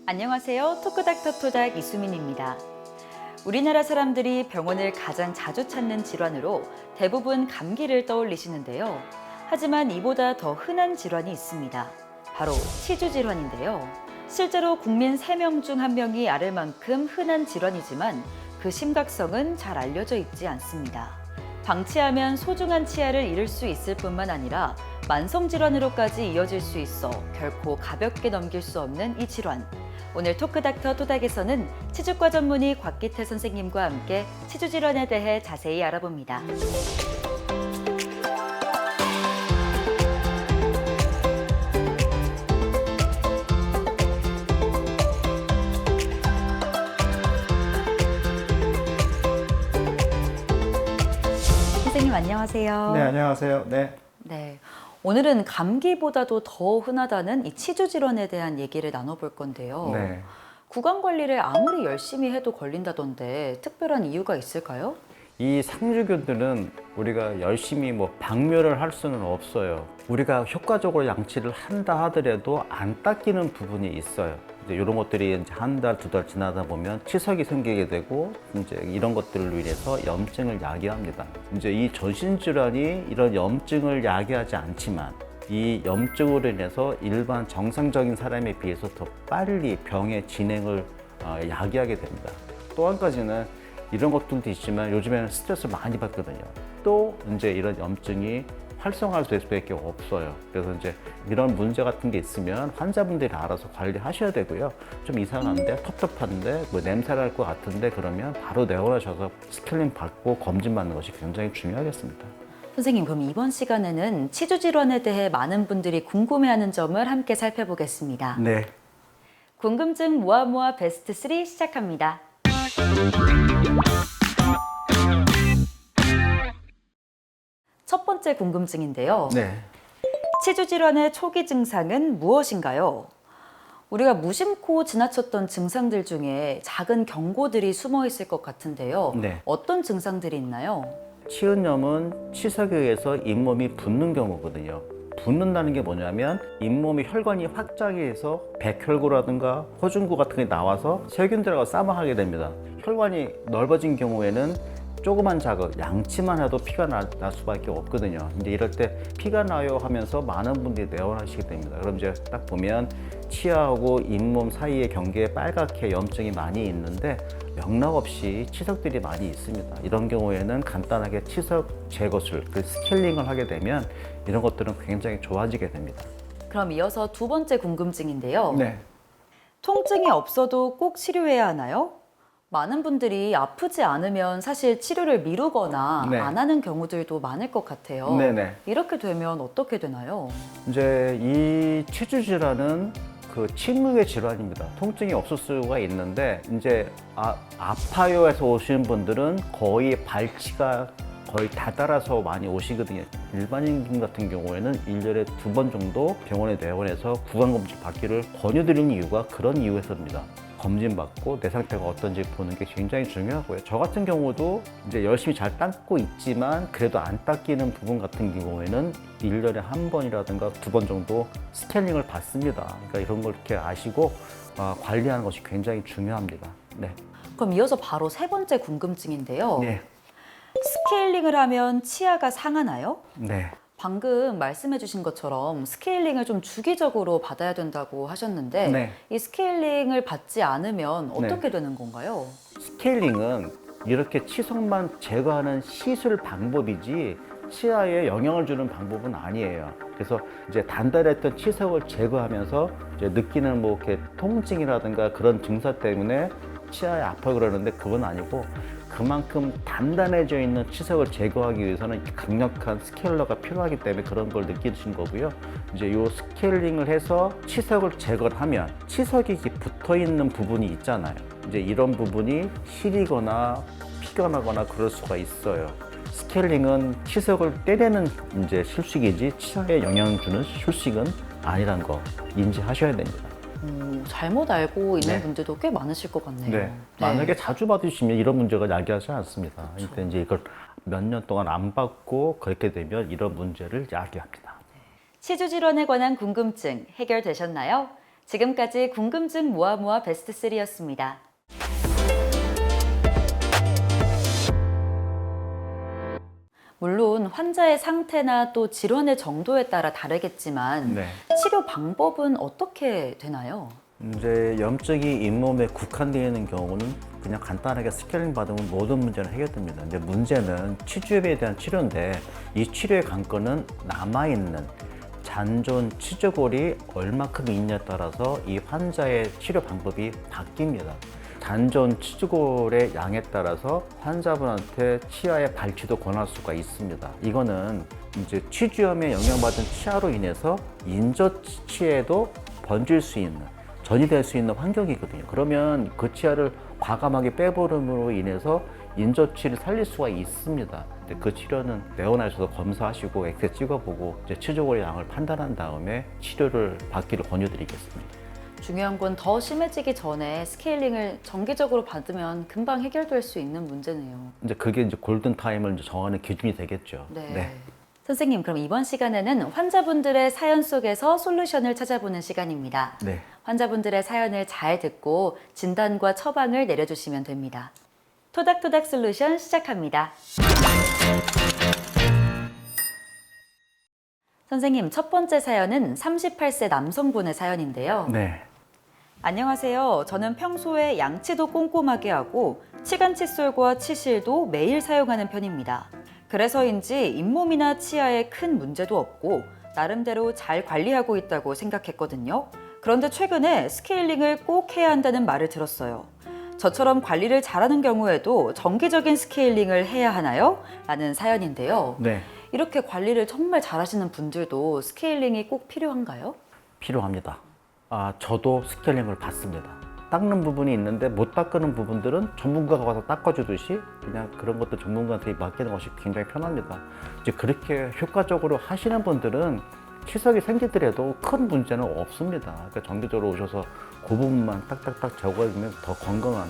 안녕하세요. 토크닥터 토닥 이수민입니다. 우리나라 사람들이 병원을 가장 자주 찾는 질환으로 대부분 감기를 떠올리시는데요. 하지만 이보다 더 흔한 질환이 있습니다. 바로 치주 질환인데요. 실제로 국민 3명 중 1명이 앓을 만큼 흔한 질환이지만 그 심각성은 잘 알려져 있지 않습니다. 방치하면 소중한 치아를 잃을 수 있을 뿐만 아니라 만성 질환으로까지 이어질 수 있어 결코 가볍게 넘길 수 없는 이 질환. 오늘 토크닥터 토닥에서는 치주과 전문의 곽기태 선생님과 함께 치주 질환에 대해 자세히 알아봅니다. 선생님 안녕하세요. 네, 안녕하세요. 네. 오늘은 감기보다도 더 흔하다는 이 치주 질환에 대한 얘기를 나눠볼 건데요. 네. 구강 관리를 아무리 열심히 해도 걸린다던데 특별한 이유가 있을까요? 이 상주균들은 우리가 열심히 박멸을 할 수는 없어요. 우리가 효과적으로 양치를 한다 하더라도 안 닦이는 부분이 있어요. 이제 이런 것들이 이제 한 달, 2달 지나다 보면 치석이 생기게 되고 이제 이런 것들로 인해서 염증을 야기합니다. 이제 이 전신 질환이 이런 염증을 야기하지 않지만 이 염증으로 인해서 일반 정상적인 사람에 비해서 더 빨리 병의 진행을 야기하게 됩니다. 또 한 가지는 이런 것들도 있지만 요즘에는 스트레스를 많이 받거든요. 또 이제 이런 염증이 활성화될 수밖에 없어요. 그래서 이제 이런 문제 같은 게 있으면 환자분들이 알아서 관리하셔야 되고요. 좀 이상한데, 텁텁한데, 냄새 날 것 같은데 그러면 바로 내원하셔서 스케일링 받고 검진 받는 것이 굉장히 중요하겠습니다. 선생님, 그럼 이번 시간에는 치주 질환에 대해 많은 분들이 궁금해하는 점을 함께 살펴보겠습니다. 네. 궁금증 모아 베스트 3 시작합니다. 첫 번째 궁금증인데요. 네. 치주 질환의 초기 증상은 무엇인가요? 우리가 무심코 지나쳤던 증상들 중에 작은 경고들이 숨어 있을 것 같은데요. 네. 어떤 증상들이 있나요? 치은염은 치석에 의해서 잇몸이 붓는 경우거든요. 붓는다는 게 뭐냐면 잇몸이 혈관이 확장해서 백혈구라든가 호중구 같은 게 나와서 세균들하고 싸움하게 됩니다. 혈관이 넓어진 경우에는 조그만 자극, 양치만 해도 피가 날 수밖에 없거든요. 이제 이럴 때 피가 나요 하면서 많은 분들이 내원하시게 됩니다. 그럼 이제 딱 보면 치아하고 잇몸 사이의 경계에 빨갛게 염증이 많이 있는데 명락 없이 치석들이 많이 있습니다. 이런 경우에는 간단하게 치석 제거술, 스케일링을 하게 되면 이런 것들은 굉장히 좋아지게 됩니다. 그럼 이어서 두 번째 궁금증인데요. 네. 통증이 없어도 꼭 치료해야 하나요? 많은 분들이 아프지 않으면 사실 치료를 미루거나 네. 안 하는 경우들도 많을 것 같아요. 네네. 이렇게 되면 어떻게 되나요? 이제 이 치주 질환은 침묵의 질환입니다. 통증이 없을 수가 있는데 이제 아파요에서 오시는 분들은 거의 발치가 거의 다 따라서 많이 오시거든요. 일반인 같은 경우에는 1년에 2번 정도 병원에 내원해서 구강검진 받기를 권유드리는 이유가 그런 이유에서입니다. 검진 받고 내 상태가 어떤지 보는 게 굉장히 중요하고요. 저 같은 경우도 이제 열심히 잘 닦고 있지만 그래도 안 닦이는 부분 같은 경우에는 1년에 1번이라든가 2번 정도 스케일링을 받습니다. 그러니까 이런 걸 이렇게 아시고 관리하는 것이 굉장히 중요합니다. 네. 그럼 이어서 바로 세 번째 궁금증인데요. 네. 스케일링을 하면 치아가 상하나요? 네. 방금 말씀해 주신 것처럼 스케일링을 좀 주기적으로 받아야 된다고 하셨는데 네. 이 스케일링을 받지 않으면 어떻게 네. 되는 건가요? 스케일링은 이렇게 치석만 제거하는 시술 방법이지 치아에 영향을 주는 방법은 아니에요. 그래서 이제 단단했던 치석을 제거하면서 이제 느끼는 이렇게 통증이라든가 그런 증상 때문에 치아에 아파요 그러는데 그건 아니고 그만큼 단단해져 있는 치석을 제거하기 위해서는 강력한 스케일러가 필요하기 때문에 그런 걸 느끼시는 거고요. 이제 이 스케일링을 해서 치석을 제거를 하면 치석이 붙어 있는 부분이 있잖아요. 이제 이런 부분이 시리거나 피가 나거나 그럴 수가 있어요. 스케일링은 치석을 떼내는 이제 술식이지 치아에 영향을 주는 술식은 아니란 거 인지하셔야 됩니다. 잘못 알고 있는 네. 분들도 꽤 많으실 것 같네요. 네. 만약에 자주 받으시면 이런 문제가 야기하지 않습니다. 그러니까 이제 이걸 몇 년 동안 안 받고 그렇게 되면 이런 문제를 야기합니다. 치주 질환에 관한 궁금증 해결되셨나요? 지금까지 궁금증 모아 베스트 3였습니다. 물론 환자의 상태나 또 질환의 정도에 따라 다르겠지만 네. 치료 방법은 어떻게 되나요? 이제 염증이 잇몸에 국한되어 있는 경우는 그냥 간단하게 스케일링 받으면 모든 문제는 해결됩니다. 이제 문제는 치주염에 대한 치료인데 이 치료의 관건은 남아있는 잔존 치주골이 얼마큼 있냐에 따라서 이 환자의 치료 방법이 바뀝니다. 잔존 치주골의 양에 따라서 환자분한테 치아의 발치도 권할 수가 있습니다. 이거는 이제 치주염에 영향받은 치아로 인해서 인저치에도 번질 수 있는, 전이 될 수 있는 환경이거든요. 그러면 그 치아를 과감하게 빼버림으로 인해서 인저치를 살릴 수가 있습니다. 근데 그 치료는 내원하셔서 검사하시고 엑스레이 찍어보고 이제 치주골의 양을 판단한 다음에 치료를 받기를 권유드리겠습니다. 중요한 건 더 심해지기 전에 스케일링을 정기적으로 받으면 금방 해결될 수 있는 문제네요. 이제 그게 이제 골든 타임을 이제 정하는 기준이 되겠죠. 네. 선생님, 그럼 이번 시간에는 환자분들의 사연 속에서 솔루션을 찾아보는 시간입니다. 네. 환자분들의 사연을 잘 듣고 진단과 처방을 내려주시면 됩니다. 토닥토닥 솔루션 시작합니다. 선생님, 첫 번째 사연은 38세 남성분의 사연인데요. 네. 안녕하세요. 저는 평소에 양치도 꼼꼼하게 하고 치간 칫솔과 치실도 매일 사용하는 편입니다. 그래서인지 잇몸이나 치아에 큰 문제도 없고 나름대로 잘 관리하고 있다고 생각했거든요. 그런데 최근에 스케일링을 꼭 해야 한다는 말을 들었어요. 저처럼 관리를 잘하는 경우에도 정기적인 스케일링을 해야 하나요? 라는 사연인데요. 네. 이렇게 관리를 정말 잘하시는 분들도 스케일링이 꼭 필요한가요? 필요합니다. 저도 스케일링을 받습니다. 닦는 부분이 있는데 못 닦는 부분들은 전문가가 와서 닦아주듯이 그냥 그런 것도 전문가한테 맡기는 것이 굉장히 편합니다. 이제 그렇게 효과적으로 하시는 분들은 치석이 생기더라도 큰 문제는 없습니다. 그러니까 정기적으로 오셔서 그 부분만 딱딱딱 적어주면 더 건강한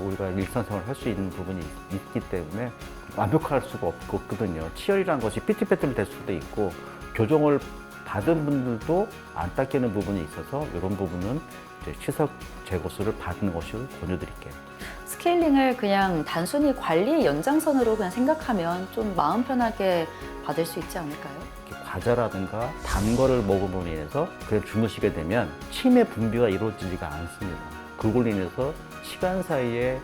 우리가 일상생활을 할 수 있는 부분이 있기 때문에 완벽할 수가 없거든요. 치열이라는 것이 삐뚤빼뚤 될 수도 있고 교정을 받은 분들도 안 닦이는 부분이 있어서 이런 부분은 이제 치석 제거술을 받는 것을 권유드릴게요. 스케일링을 그냥 단순히 관리의 연장선으로 그냥 생각하면 좀 마음 편하게 받을 수 있지 않을까요? 과자라든가 단 거를 먹음으로 인해서 그냥 주무시게 되면 침의 분비가 이루어지지가 않습니다. 그걸로 인해서 시간 사이에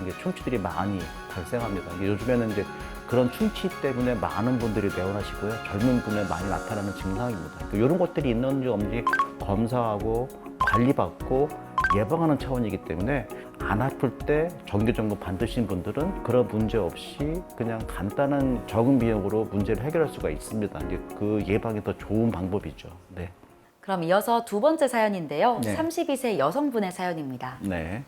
이게 충치들이 많이 발생합니다. 요즘에는 이제 그런 충치 때문에 많은 분들이 내원하시고요. 젊은 분에 많이 나타나는 증상입니다. 이런 것들이 있는지 없는지 검사하고 관리받고 예방하는 차원이기 때문에 안 아플 때 정기점검 받으신 분들은 그런 문제 없이 그냥 간단한 적은 비용으로 문제를 해결할 수가 있습니다. 이제 그 예방이 더 좋은 방법이죠. 네. 그럼 이어서 두 번째 사연인데요. 네. 32세 여성분의 사연입니다. 네.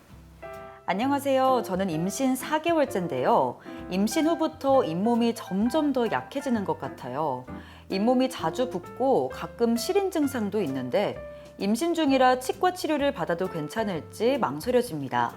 안녕하세요. 저는 임신 4개월째인데요. 임신 후부터 잇몸이 점점 더 약해지는 것 같아요. 잇몸이 자주 붓고 가끔 시린 증상도 있는데 임신 중이라 치과 치료를 받아도 괜찮을지 망설여집니다.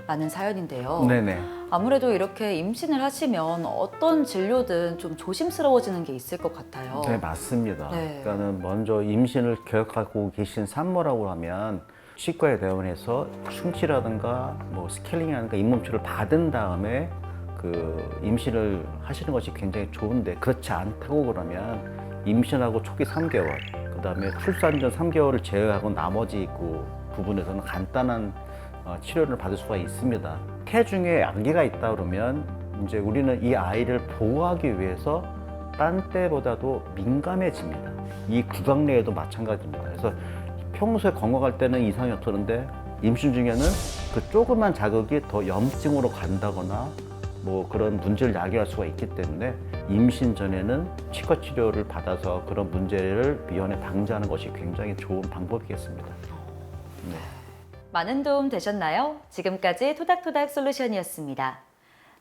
라는 사연인데요. 네네. 아무래도 이렇게 임신을 하시면 어떤 진료든 좀 조심스러워지는 게 있을 것 같아요. 네, 맞습니다. 네. 그러니까는 먼저 임신을 계획하고 계신 산모라고 하면 치과에 내원해서 충치라든가 뭐 스케일링이라든가 잇몸치료를 받은 다음에 그 임신을 하시는 것이 굉장히 좋은데 그렇지 않다고 그러면 임신하고 초기 3개월, 그 다음에 출산 전 3개월을 제외하고 나머지 그 부분에서는 간단한 치료를 받을 수가 있습니다. 태 중에 아기가 있다 그러면 이제 우리는 이 아이를 보호하기 위해서 딴 때보다도 민감해집니다. 이 구강 내에도 마찬가지입니다. 그래서 평소에 건강할 때는 이상이 없었는데 임신 중에는 그 조그만 자극이 더 염증으로 간다거나 뭐 그런 문제를 야기할 수가 있기 때문에 임신 전에는 치과 치료를 받아서 그런 문제를 미연에 방지하는 것이 굉장히 좋은 방법이겠습니다. 네. 많은 도움 되셨나요? 지금까지 토닥토닥 솔루션이었습니다.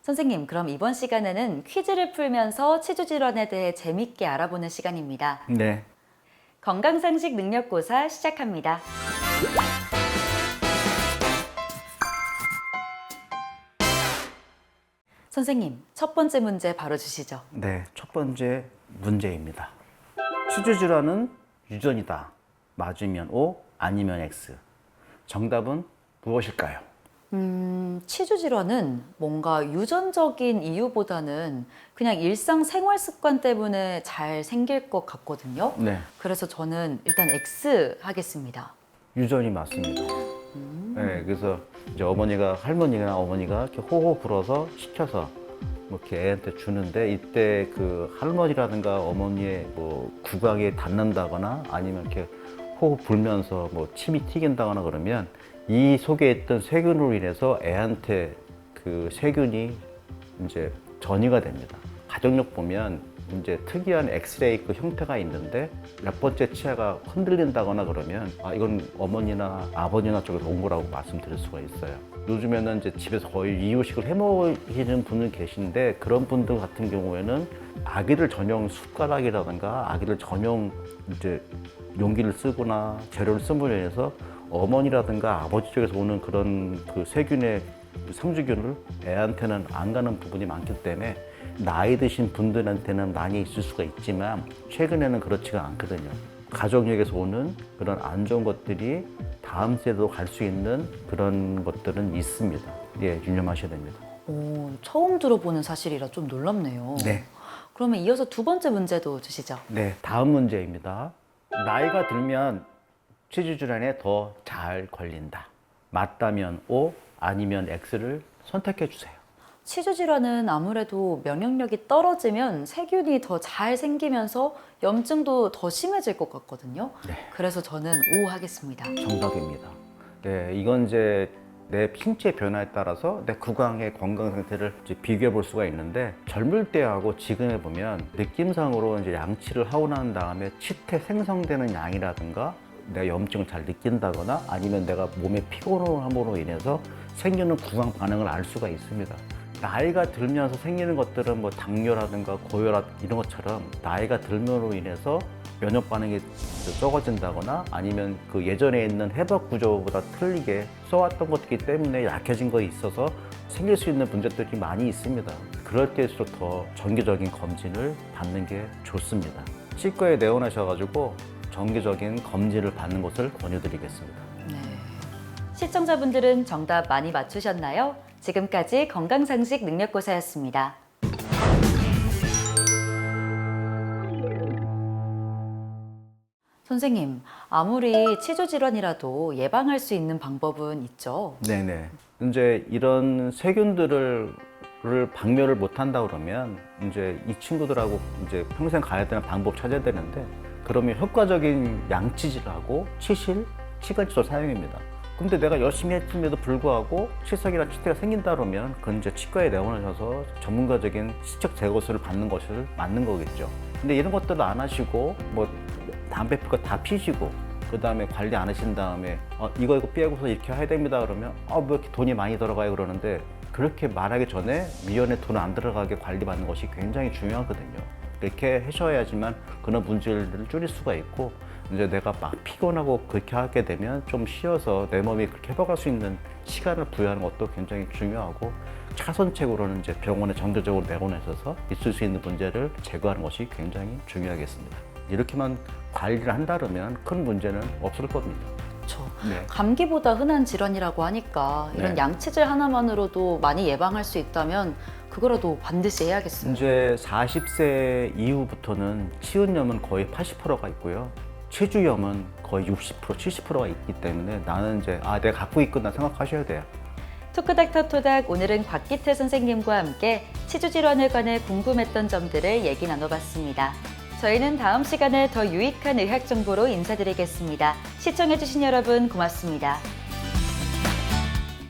선생님, 그럼 이번 시간에는 퀴즈를 풀면서 치주 질환에 대해 재밌게 알아보는 시간입니다. 네. 건강상식 능력고사 시작합니다. 선생님, 첫 번째 문제 바로 주시죠. 네, 첫 번째 문제입니다. 치주 질환은 유전이다. 맞으면 O, 아니면 X. 정답은 무엇일까요? 치주 질환은 뭔가 유전적인 이유보다는 그냥 일상 생활 습관 때문에 잘 생길 것 같거든요. 네, 그래서 저는 일단 X 하겠습니다. 유전이 맞습니다. 네, 그래서 이제 어머니가 할머니나 어머니가 이렇게 호호 불어서 시켜서 뭐 이렇게 애한테 주는데 이때 그 할머니라든가 어머니의 뭐 구강이 닿는다거나 아니면 이렇게 호흡 불면서 뭐 침이 튀긴다거나 그러면 이 속에 있던 세균으로 인해서 애한테 그 세균이 이제 전이가 됩니다. 가족력 보면 이제 특이한 엑스레이 그 형태가 있는데 몇 번째 치아가 흔들린다거나 그러면 아 이건 어머니나 아버지나 쪽에서 온 거라고 말씀드릴 수가 있어요. 요즘에는 이제 집에서 거의 이유식을 해 먹이는 분은 계신데 그런 분들 같은 경우에는 아기들 전용 숟가락이라든가 아기들 전용 이제 용기를 쓰거나 재료를 쓰므로 인해서 어머니라든가 아버지 쪽에서 오는 그런 그 세균의 상주균을 애한테는 안 가는 부분이 많기 때문에 나이 드신 분들한테는 많이 있을 수가 있지만 최근에는 그렇지가 않거든요. 가족력에서 오는 그런 안 좋은 것들이 다음 세대도 갈 수 있는 그런 것들은 있습니다. 예, 유념하셔야 됩니다. 오, 처음 들어보는 사실이라 좀 놀랍네요. 네. 그러면 이어서 두 번째 문제도 주시죠. 네, 다음 문제입니다. 나이가 들면 치주 질환에 더 잘 걸린다. 맞다면 O, 아니면 X를 선택해 주세요. 치주 질환은 아무래도 면역력이 떨어지면 세균이 더 잘 생기면서 염증도 더 심해질 것 같거든요. 네. 그래서 저는 O 하겠습니다. 정답입니다. 네, 이건 이제 내 신체 변화에 따라서 내 구강의 건강 상태를 이제 비교해 볼 수가 있는데 젊을 때하고 지금에 보면 느낌상으로 이제 양치를 하고 난 다음에 치태 생성되는 양이라든가 내가 염증을 잘 느낀다거나 아니면 내가 몸에 피곤함으로 인해서 생기는 구강 반응을 알 수가 있습니다. 나이가 들면서 생기는 것들은 뭐 당뇨라든가 고혈압 이런 것처럼 나이가 들면으로 인해서 면역 반응이 적어진다거나 아니면 그 예전에 있는 해박 구조보다 틀리게 써왔던 것이기 때문에 약해진 거 있어서 생길 수 있는 문제들이 많이 있습니다. 그럴 때일수록 더 정기적인 검진을 받는 게 좋습니다. 치과에 내원하셔가지고 정기적인 검진을 받는 것을 권유드리겠습니다. 네. 시청자분들은 정답 많이 맞추셨나요? 지금까지 건강상식 능력고사였습니다. 선생님, 아무리 치주 질환이라도 예방할 수 있는 방법은 있죠? 네네. 이제 이런 세균들을 박멸을 못한다 그러면 이제 이 친구들하고 이제 평생 가야 되는 방법 찾아야 되는데 그러면 효과적인 양치질하고 치실, 치간칫솔 사용입니다. 근데 내가 열심히 했음에도 불구하고 치석이나 치태가 생긴다 그러면 그건 이제 치과에 내원하셔서 전문가적인 치석 제거술을 받는 것이 맞는 거겠죠. 근데 이런 것들을 안 하시고 뭐 담배 필 거 다 피시고 그 다음에 관리 안 하신 다음에 이거 빼고서 이렇게 해야 됩니다 그러면 뭐 이렇게 돈이 많이 들어가요 그러는데 그렇게 말하기 전에 미연에 돈 안 들어가게 관리받는 것이 굉장히 중요하거든요. 그렇게 하셔야지만 그런 문제를 줄일 수가 있고 이제 내가 막 피곤하고 그렇게 하게 되면 좀 쉬어서 내 몸이 그렇게 회복할 수 있는 시간을 부여하는 것도 굉장히 중요하고 차선책으로는 이제 병원에 정기적으로 내보내셔서 있을 수 있는 문제를 제거하는 것이 굉장히 중요하겠습니다. 이렇게만 관리를 한다면 큰 문제는 없을 겁니다. 그렇죠. 네. 감기보다 흔한 질환이라고 하니까 이런 네. 양치질 하나만으로도 많이 예방할 수 있다면 그거라도 반드시 해야겠어요. 이제 40세 이후부터는 치은염은 거의 80%가 있고요. 치주염은 거의 60%, 70%가 있기 때문에 나는 이제 내가 갖고 있구나 생각하셔야 돼요. 토크닥터 토닥 오늘은 곽기태 선생님과 함께 치주 질환에 관해 궁금했던 점들을 얘기 나눠봤습니다. 저희는 다음 시간에 더 유익한 의학 정보로 인사드리겠습니다. 시청해주신 여러분 고맙습니다.